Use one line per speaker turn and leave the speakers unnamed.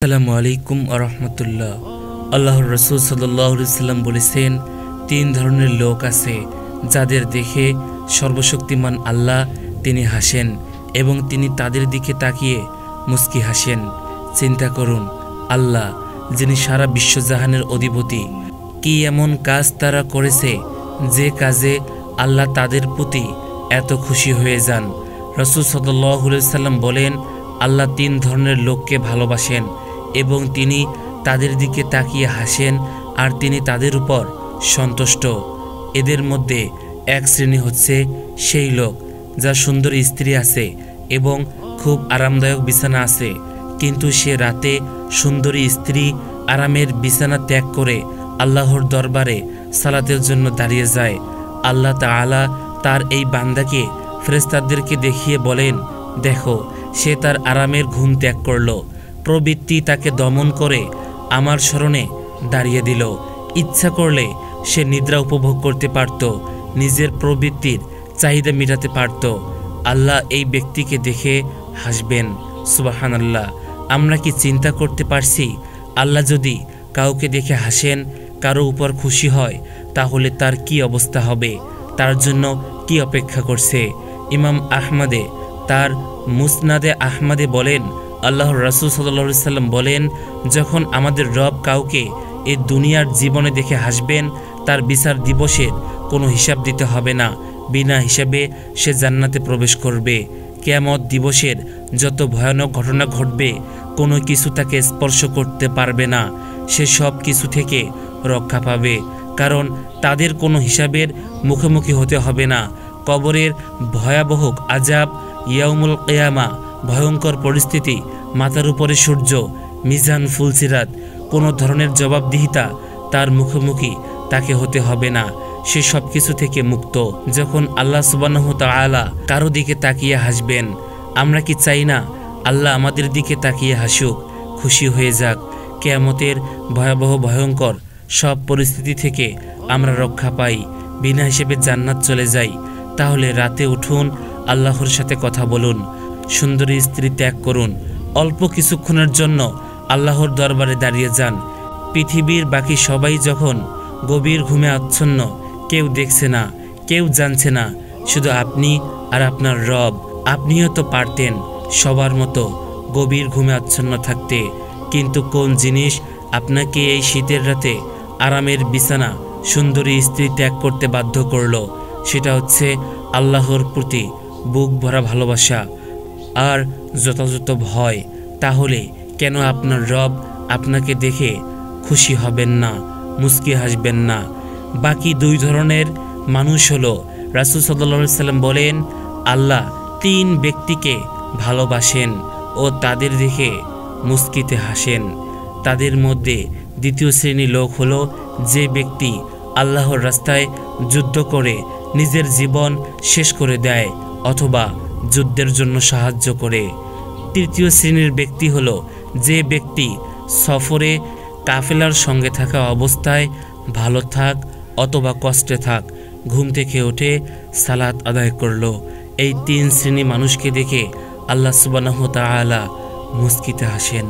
আসসালামু আলাইকুম ওয়া রাহমাতুল্লাহ। আল্লাহর রাসূল সাল্লাল্লাহু আলাইহি সাল্লাম বলেছেন, তিন ধরনের লোক আছে যাদের দেখে সর্বশক্তিমান আল্লাহ তিনি হাসেন এবং তিনি তাদের দিকে তাকিয়ে মুস্কি হাসেন। চিন্তা করুন, আল্লাহ যিনি সারা বিশ্বজাহানের অধিপতি, কি এমন কাজ তারা করেছে যে কাজে আল্লাহ তাদের প্রতি এত খুশি হয়ে যান। রাসূল সাল্লাল্লাহু আলাইহি সাল্লাম বলেন, আল্লাহ তিন ধরনের লোককে ভালোবাসেন এবং তিনি তাদের দিকে তাকিয়ে হাসেন আর তিনি তাদের উপর সন্তুষ্ট। এদের মধ্যে এক শ্রেণী হচ্ছে সেই লোক যার সুন্দরী স্ত্রী আছে এবং খুব আরামদায়ক বিছানা আছে, কিন্তু সে রাতে সুন্দরী স্ত্রী আরামের বিছানা ত্যাগ করে আল্লাহর দরবারে সালাতের জন্য দাঁড়িয়ে যায়। আল্লাহ তাআলা তার এই বান্দাকে ফেরেশতাদেরকে দেখিয়ে বলেন, দেখো সে তার আরামের ঘুম ত্যাগ করল, প্রবৃত্তি তাকে দমন করে আমার স্মরণে দাঁড়িয়ে দিল। ইচ্ছা করলে সে নিদ্রা উপভোগ করতে পারত, নিজের প্রবৃত্তির চাহিদা মেটাতে পারত। আল্লাহ এই ব্যক্তিকে দেখে হাসবেন। সুবহানাল্লাহ। আমরা কি চিন্তা করতে পারছি, আল্লাহ যদি কাউকে দেখে হাসেন, কারো উপর খুশি হয়, তাহলে তার কি অবস্থা হবে, তার জন্য কি অপেক্ষা করছে। ইমাম আহমদে তার মুসনাদে আহমদে বলেন, আল্লাহর রাসূল সাল্লাল্লাহু আলাইহি সাল্লাম বলেন, যখন আমাদের রব কাউকে এই দুনিয়ার জীবনে দেখে হাসবেন, তার বিচার দিবসের কোনো হিসাব দিতে হবে না, বিনা হিসাবে সে জান্নাতে প্রবেশ করবে। কিয়ামত দিবসের যত ভয়ানক ঘটনা ঘটবে, কোনো কিছু তাকে স্পর্শ করতে পারবে না, সে সব কিছু থেকে রক্ষা পাবে, কারণ তাদের কোনো হিসাবের মুখোমুখি হতে হবে না। কবরের ভয়াবহ আযাব, ইয়াউমুল কিয়ামা ভয়ঙ্কর পরিস্থিতি, মাথার উপরে সূর্য, মিজান, ফুলসিরাত, কোনো ধরনের জবাবদিহিতা তার মুখোমুখি তাকে হতে হবে না, সে সব কিছু থেকে মুক্ত। যখন আল্লাহ সুবহানাহু ওয়া তাআলা কারো দিকে তাকিয়ে হাসবেন, আমরা কি চাই না আল্লাহ আমাদের দিকে তাকিয়ে হাসুক, খুশি হয়ে যাক, কিয়ামতের ভয়াবহ ভয়ঙ্কর সব পরিস্থিতি থেকে আমরা রক্ষা পাই, বিনা হিসেবে জান্নাত চলে যাই। তাহলে রাতে উঠুন, আল্লাহর সাথে কথা বলুন, সুন্দরী স্ত্রী ত্যাগ করুন, অল্প কিছুক্ষণের জন্য আল্লাহর দরবারে দাঁড়িয়ে যান। পৃথিবীর বাকি সবাই যখন গভীর ঘুমে আচ্ছন্ন, কেউ দেখছে না, কেউ জানছে না, শুধু আপনি আর আপনার রব। আপনিও তো পারতেন সবার মতো গভীর ঘুমে আচ্ছন্ন থাকতে, কিন্তু কোন জিনিস আপনাকে এই শীতের রাতে আরামের বিছানা, সুন্দরী স্ত্রী ত্যাগ করতে বাধ্য করলো? সেটা হচ্ছে আল্লাহর প্রতি বুক ভরা ভালোবাসা আর যথাযথ ভয়। তাহলে কেন আপনার রব আপনাকে দেখে খুশি হবেন না, মুস্কি হাসবেন না? বাকি দুই ধরনের মানুষ হলো, রাসূল সাল্লাল্লাহু আলাইহি সাল্লাম বলেন, আল্লাহ তিন ব্যক্তিকে ভালোবাসেন ও তাদের দেখে মুস্কিতে হাসেন। তাদের মধ্যে দ্বিতীয় শ্রেণীর লোক হলো যে ব্যক্তি আল্লাহর রাস্তায় যুদ্ধ করে নিজের জীবন শেষ করে দেয় অথবা যুদ্ধের জন্য সাহায্য করে। তৃতীয় শ্রেণীর ব্যক্তি হলো যে ব্যক্তি সফরে কাফেলার সঙ্গে থাকা অবস্থায় ভালো থাক অথবা কষ্টে থাক, ঘুম থেকে উঠে সালাত আদায় করলো। এই তিন শ্রেণী মানুষকে দেখে আল্লাহ সুবহানাহু ওয়া তাআলা মুস্কিতে হাসেন।